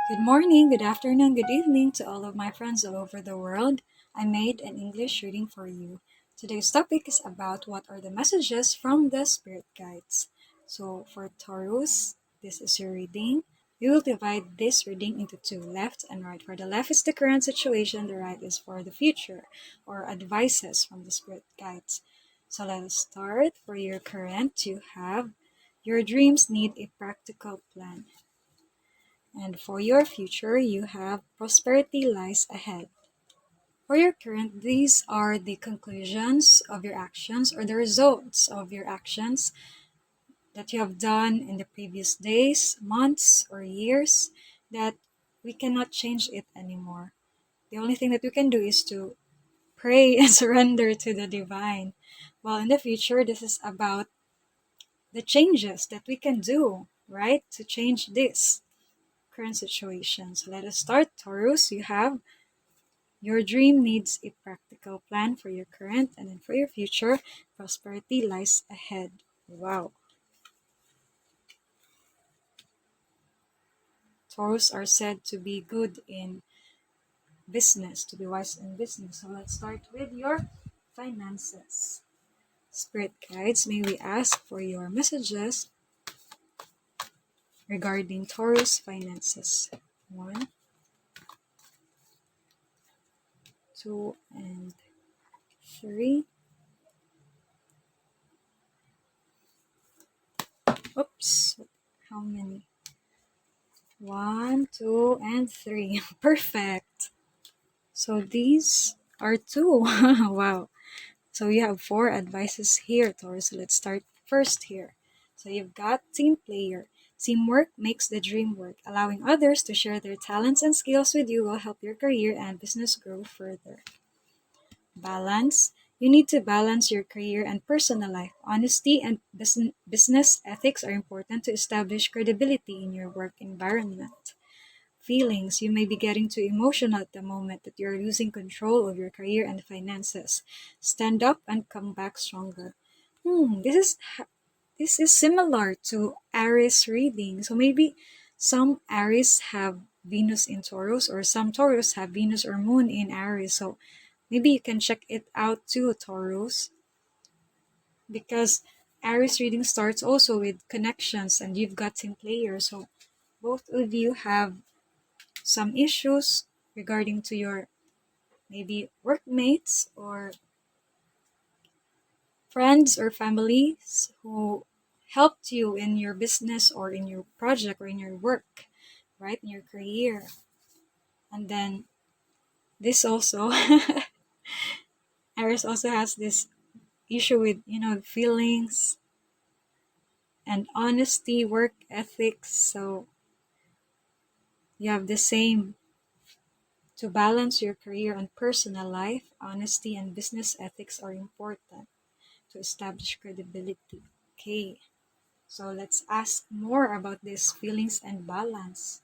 Good morning, good afternoon, good evening to all of my friends all over the world. I made an English reading for you. Today's topic is about what are the messages from the spirit guides. So for Taurus, this is your reading. We will divide this reading into two, left and right. For the left is the current situation, the right is for the future or advices from the spirit guides. So let us start. For your current, you have your dreams need a practical plan. And for your future, you have prosperity lies ahead. For your current, these are the conclusions of your actions or the results of your actions that you have done in the previous days, months, or years that we cannot change it anymore. The only thing that we can do is to pray and surrender to the divine. While in the future, this is about the changes that we can do, right? To change this current situation. So let us start. Taurus, you have your dream needs a practical plan for your current and then for your future. Prosperity lies ahead. Wow. Taurus are said to be good in business, to be wise in business. So let's start with your finances. Spirit guides, may we ask for your messages regarding Taurus finances. 1, 2, and 3. Oops, how many? 1, 2, and 3. Perfect. So these are two. Wow. So you have four advices here, Taurus. So let's start first here. So you've got team player. Teamwork makes the dream work. Allowing others to share their talents and skills with you will help your career and business grow further. Balance. You need to balance your career and personal life. Honesty and business ethics are important to establish credibility in your work environment. Feelings. You may be getting too emotional at the moment that you're losing control of your career and finances. Stand up and come back stronger. This is similar to Aries reading. So maybe some Aries have Venus in Taurus or some Taurus have Venus or Moon in Aries. So maybe you can check it out too, Taurus, because Aries reading starts also with connections and you've got team players. So both of you have some issues regarding to your maybe workmates or friends or families who helped you in your business or in your project or in your work, right? In your career. And then this also, Aries also has this issue with, feelings and honesty, work ethics. So you have the same to balance your career and personal life. Honesty and business ethics are important to establish credibility. Okay, so let's ask more about these feelings and balance.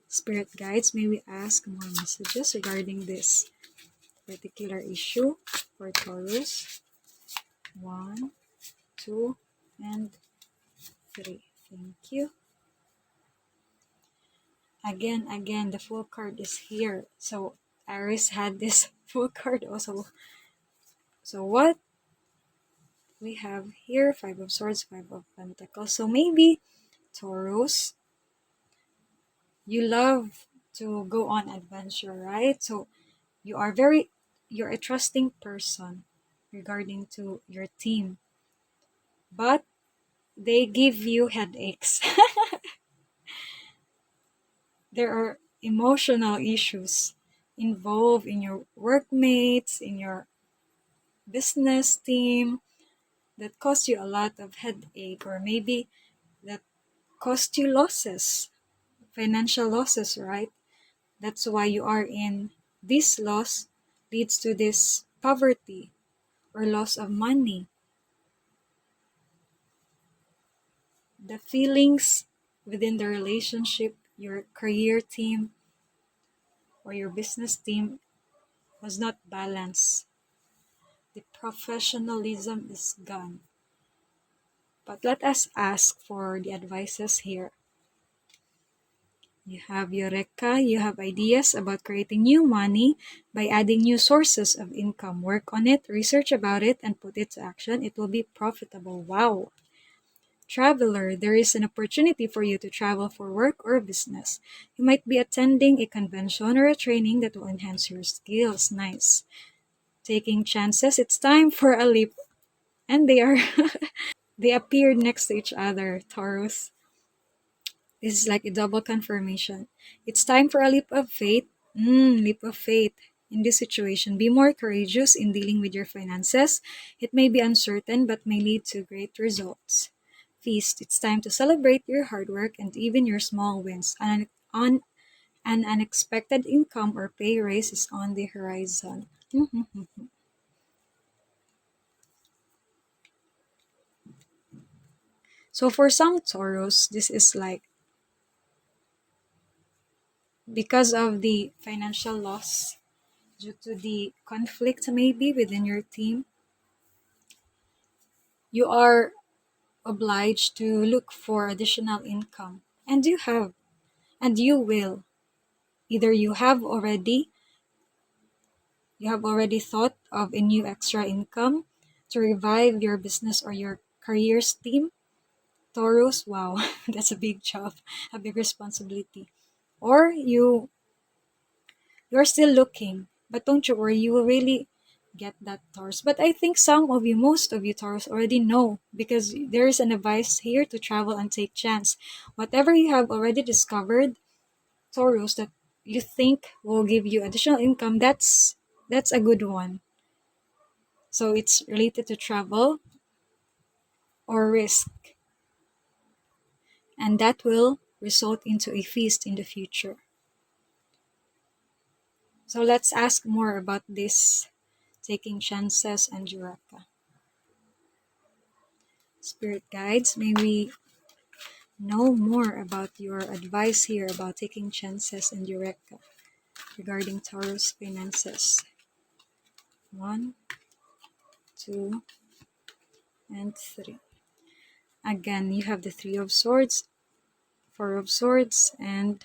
Spirit guides, may we ask more messages regarding this particular issue for Taurus? 1, 2, and 3. Thank you. Again, the full card is here. So Aries had this full card also. So what we have here, 5 of Swords, 5 of Pentacles. So maybe Taurus, you love to go on adventure, right? So you're a trusting person regarding to your team, but they give you headaches. There are emotional issues involved in your workmates, in your business team that cause you a lot of headache, or maybe that cost you losses, financial losses, right? That's why you are in this loss leads to this poverty or loss of money. The feelings within the relationship, your career team or your business team was not balanced. The professionalism is gone. But let us ask for the advices here. You have Eureka, you have ideas about creating new money by adding new sources of income. Work on it, research about it, and put it to action. It will be profitable. Wow. Traveler, there is an opportunity for you to travel for work or business. You might be attending a convention or a training that will enhance your skills. Nice. Taking chances, it's time for a leap. And they are they appeared next to each other, Taurus. This is like a double confirmation. It's time for a leap of faith. Leap of faith. In this situation, be more courageous in dealing with your finances. It may be uncertain but may lead to great results. Feast. It's time to celebrate your hard work and even your small wins. An unexpected income or pay raise is on the horizon. So for some Taurus, this is like because of the financial loss due to the conflict maybe within your team, you are obliged to look for additional income. And you have, and you will. Either you have already thought of a new extra income to revive your business or your careers team. Taurus, wow, that's a big job, a big responsibility. Or you're still looking, but don't you worry, you will really get that Taurus. But I think most of you Taurus already know because there is an advice here to travel and take chance. Whatever you have already discovered, Taurus, that you think will give you additional income, that's a good one. So it's related to travel or risk, and that will result into a feast in the future. So let's ask more about this taking chances and Juraka. Spirit guides, may we know more about your advice here about taking chances and Eureka regarding Taurus finances. 1, 2, and 3. Again, you have the Three of Swords, Four of Swords, and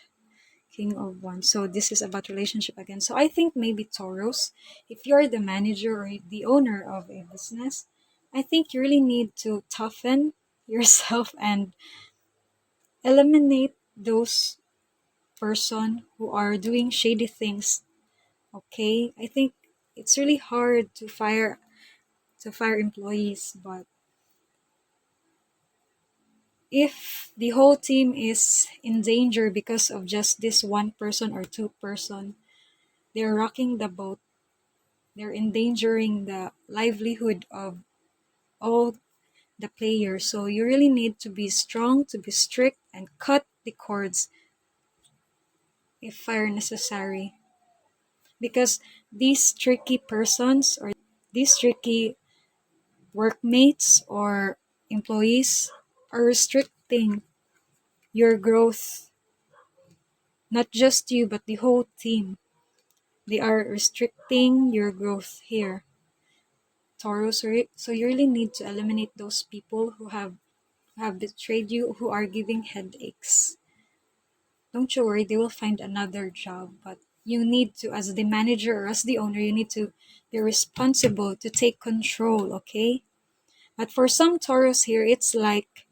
King of Wands. So this is about relationship again. So I think maybe Taurus, if you're the manager or the owner of a business, I think you really need to toughen yourself and eliminate those person who are doing shady things. Okay, I think it's really hard to fire employees, but if the whole team is in danger because of just this one person or two person, they're rocking the boat. They're endangering the livelihood of all the players. So you really need to be strong, to be strict, and cut the cords if fire necessary. Because these tricky persons or these tricky workmates or employees are restricting your growth, not just you, but the whole team. They are restricting your growth here, Taurus. So you really need to eliminate those people have betrayed you, who are giving headaches. Don't you worry, they will find another job, but you need to, as the manager or as the owner, you need to be responsible to take control, okay? But for some Taurus here, it's like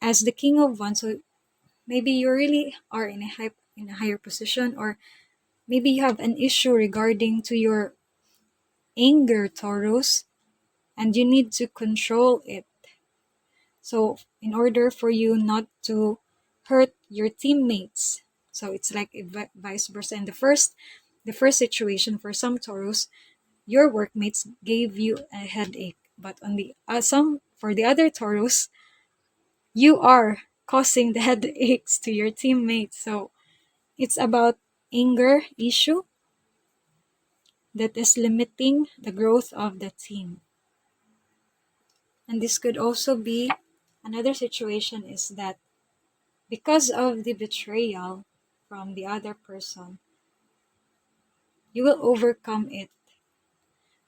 as the king of wands, so maybe you really are in a higher position, or maybe you have an issue regarding to your anger, Taurus, and you need to control it. So in order for you not to hurt your teammates, so it's like a vice versa. And the first situation for some Taurus, your workmates gave you a headache, but on the some for the other Taurus, you are causing the headaches to your teammates. So it's about anger issue that is limiting the growth of the team. And this could also be another situation is that because of the betrayal from the other person, you will overcome it.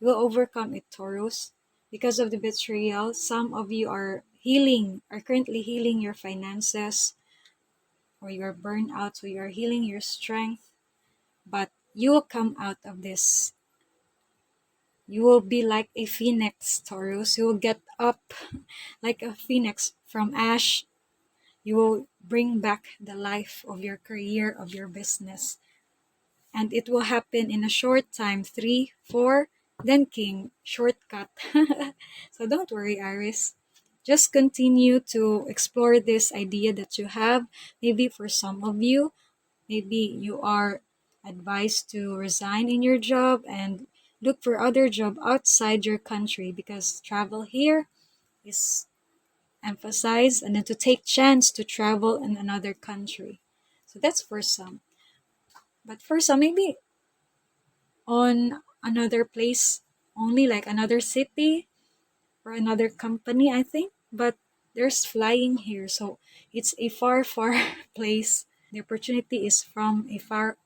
You will overcome it, Taurus. Because of the betrayal, some of you are currently healing your finances, or you're burned out, so you're healing your strength. But you will come out of this. You will be like a phoenix, Taurus. You will get up like a phoenix from ash. You will bring back the life of your career, of your business. And it will happen in a short time, 3, 4, then king, shortcut. So don't worry, Iris. Just continue to explore this idea that you have. Maybe for some of you, maybe you are advised to resign in your job and look for other job outside your country, because travel here is emphasized, and then to take chance to travel in another country. So that's for some. But for some, maybe on another place only, like another city or another company, I think. But there's flying here, so it's a far, far place. The opportunity is from a far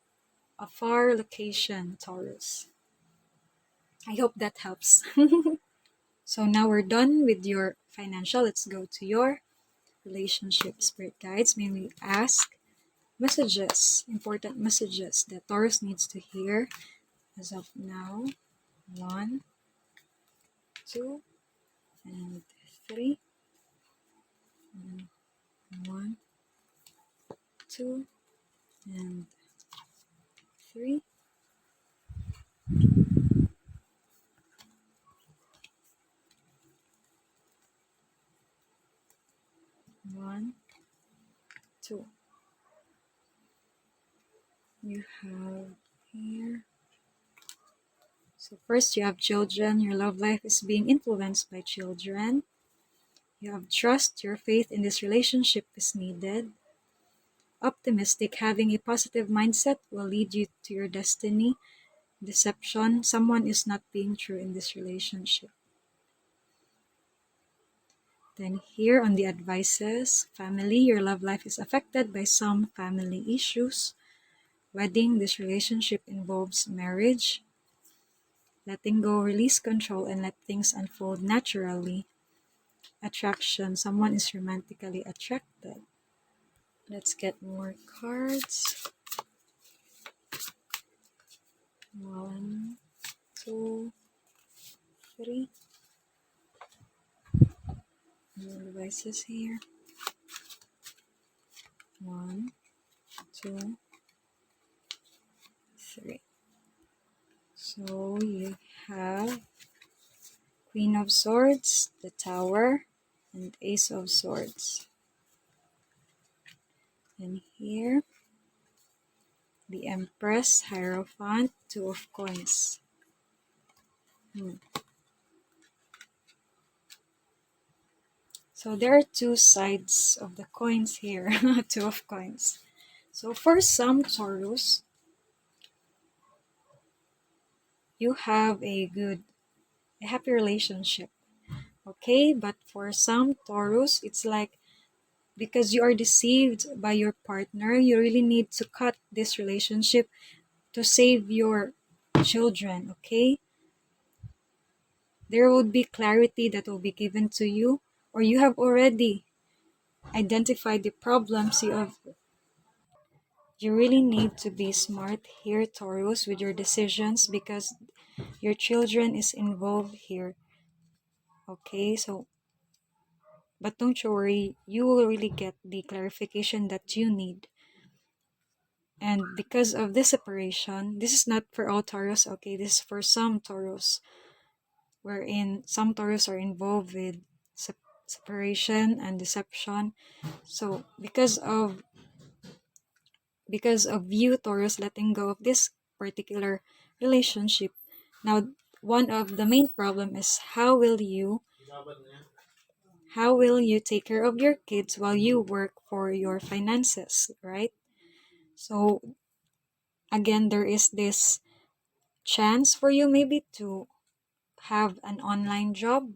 location, Taurus. I hope that helps. So now we're done with your financial. Let's go to your relationship, spirit guides. May we ask messages, important messages that Taurus needs to hear as of now. 1, 2, and 3. And 1, 2, and 3. 1, 2. You have here. So first you have children. Your love life is being influenced by children. You have trust. Your faith in this relationship is needed. Optimistic, having a positive mindset will lead you to your destiny. Deception, someone is not being true in this relationship. Then here on the advices, family, your love life is affected by some family issues. Wedding, this relationship involves marriage. Letting go, release control, and let things unfold naturally. Attraction, someone is romantically attracted. Let's get more cards. 1, 2, 3. More devices here. 1, 2, 3. So you have Queen of Swords, the Tower, and Ace of Swords. And here, the Empress, Hierophant, Two of Coins. So there are two sides of the coins here, Two of Coins. So for some Taurus, you have a happy relationship. Okay, but for some Taurus, it's like because you are deceived by your partner, you really need to cut this relationship to save your children, okay? There would be clarity that will be given to you, or you have already identified the problems you have. You really need to be smart here, Taurus, with your decisions, because your children is involved here. Okay, so but don't you worry, you will really get the clarification that you need. And because of this separation, this is not for all Taurus, okay? This is for some Taurus, wherein some Taurus are involved with separation and deception. So because of you, Taurus, letting go of this particular relationship, now one of the main problem is how will you take care of your kids while you work for your finances, right? So again, there is this chance for you maybe to have an online job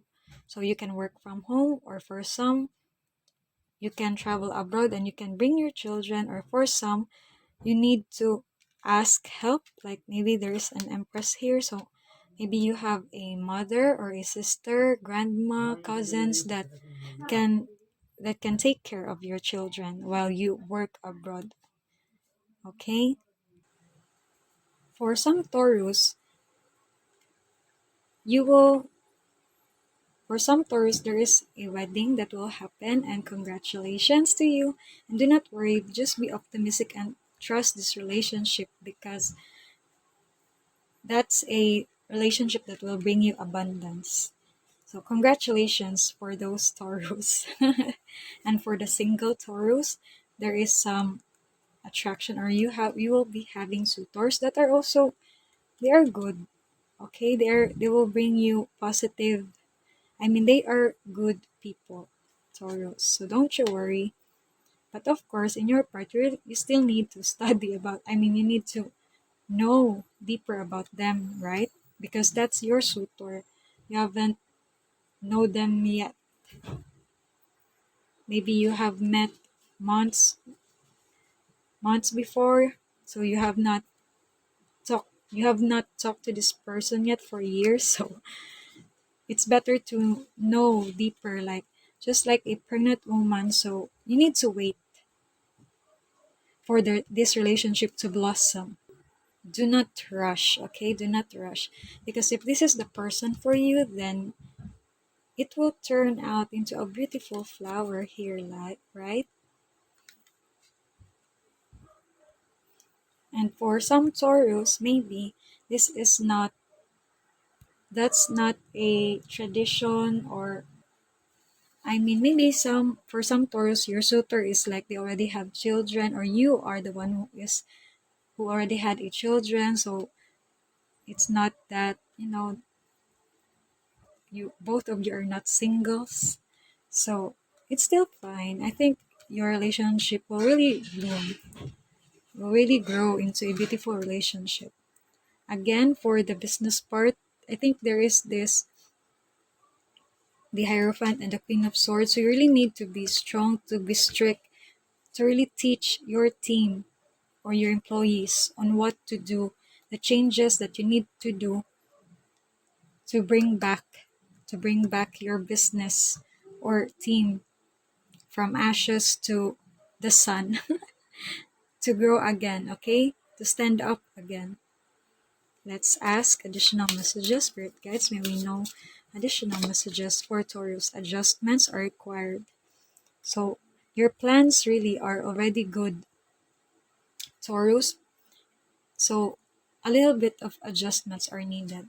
so you can work from home, or for some you can travel abroad and you can bring your children, or for some you need to ask help, like maybe there's an empress here, so maybe you have a mother or a sister, grandma, cousins that can that can take care of your children while you work abroad. Okay? For some Taurus, you will for some Taurus there is a wedding that will happen, and congratulations to you. And do not worry, just be optimistic and trust this relationship, because that's a relationship that will bring you abundance. So congratulations for those Taurus. And for the single Taurus, there is some attraction, or you will be having suitors that are also, they are good. Okay, they will bring you positive. I mean, they are good people, Taurus. So don't you worry. But of course, in your part, you still need to study about. I mean, you need to know deeper about them, right? Because that's your suitor. You haven't know them yet. Maybe you have met months months before, so you have not talked to this person yet for years. So it's better to know deeper, like just like a pregnant woman. So you need to wait for this relationship to blossom. Do not rush, okay? Do not rush, because if this is the person for you, then it will turn out into a beautiful flower here, like, right? And for some Taurus, maybe this is not that's not a tradition, or I mean, maybe for some Taurus, your suitor is like they already have children, or you are the one who already had a children. So it's not that, you both of you are not singles. So it's still fine. I think your relationship will really bloom, will really grow into a beautiful relationship. Again, for the business part, I think there is the Hierophant and the Queen of Swords. So you really need to be strong, to be strict, to really teach your team or your employees on what to do, the changes that you need to do to bring back your business or team from ashes to the sun, to grow again, okay? To stand up again. Let's ask additional messages. Spirit guides, may we know additional messages for Taurus. Adjustments are required. So your plans really are already good, Taurus. So a little bit of adjustments are needed.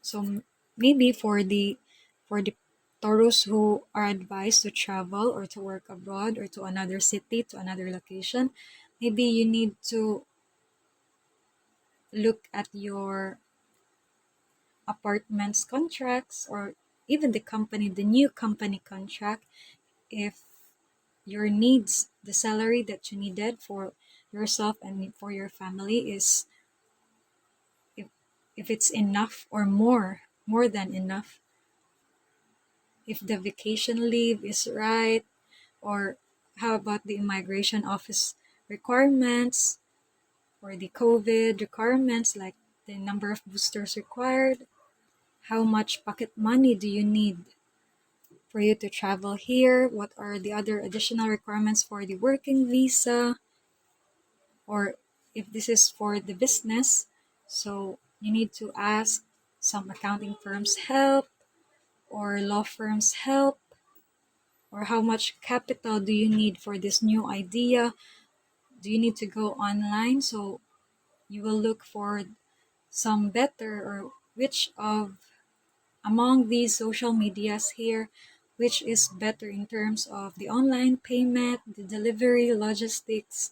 So maybe for the Taurus who are advised to travel or to work abroad or to another city, to another location, maybe you need to look at your apartments contracts, or even the new company contract, if your needs, the salary that you needed for yourself and for your family is, if, if it's enough or more than enough, if the vacation leave is right, or how about the immigration office requirements, or the COVID requirements, like the number of boosters required, how much pocket money do you need for you to travel here, what are the other additional requirements for the working visa, or if this is for the business, so you need to ask some accounting firms help or law firms help, or how much capital do you need for this new idea. Do you need to go online? So you will look for some better, or which of among these social medias here, which is better in terms of the online payment, the delivery, logistics.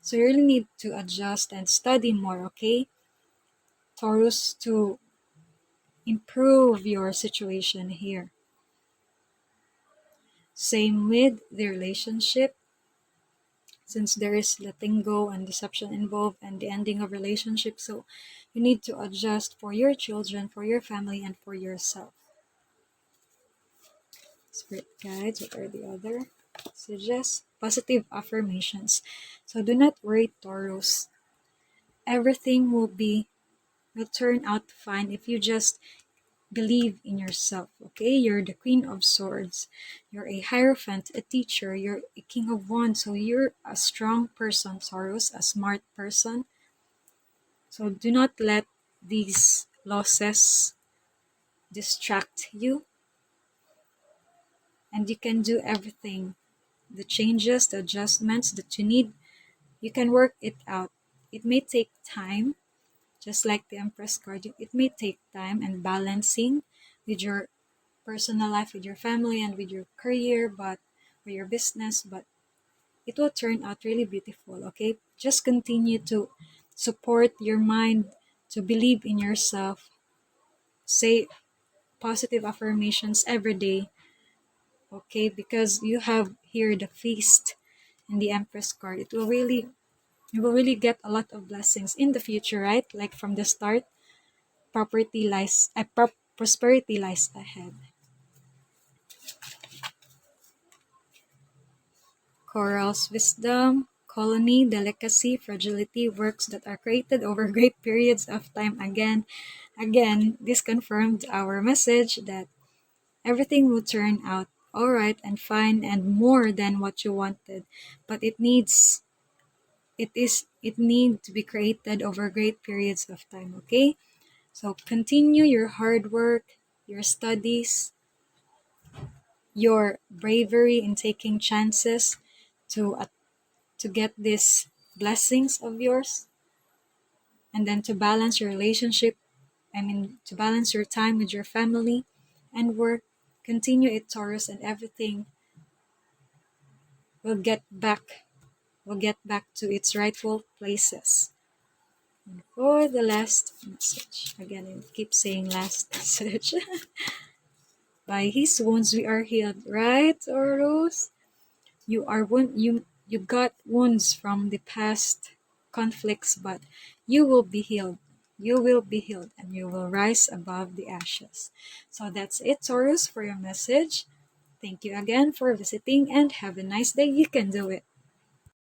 So you really need to adjust and study more, okay, Taurus, to improve your situation here. Same with the relationship, since there is letting go and deception involved and the ending of relationship. So you need to adjust for your children, for your family, and for yourself. Spirit guides, what are the other messages? Positive affirmations. So do not worry, Taurus. Everything will turn out fine if you just believe in yourself, okay? You're the Queen of Swords. You're a Hierophant, a teacher. You're a King of Wands. So you're a strong person, Taurus, a smart person. So do not let these losses distract you. And you can do everything. The changes, the adjustments that you need, you can work it out. It may take time, just like the Empress card. It may take time and balancing with your personal life, with your family, and with your career, but with your business, but it will turn out really beautiful, okay? Just continue to support your mind, to believe in yourself, say positive affirmations every day, okay? Because you have here the feast and the Empress card. You will really get a lot of blessings in the future, right? Like from the start, prosperity lies ahead. Corals, wisdom, colony, delicacy, fragility, works that are created over great periods of time. Again, this confirmed our message that everything will turn out all right and fine and more than what you wanted. But it needs to be created over great periods of time, okay? So continue your hard work, your studies, your bravery in taking chances to to get these blessings of yours, and then to balance your relationship, to balance your time with your family and work. Continue it, Taurus, and everything will get back to its rightful places. And for the last message, again, I keep saying last message. By his wounds we are healed, right, Taurus? You got wounds from the past conflicts, but you will be healed. You will be healed and you will rise above the ashes. So that's it, Taurus, for your message. Thank you again for visiting and have a nice day. You can do it.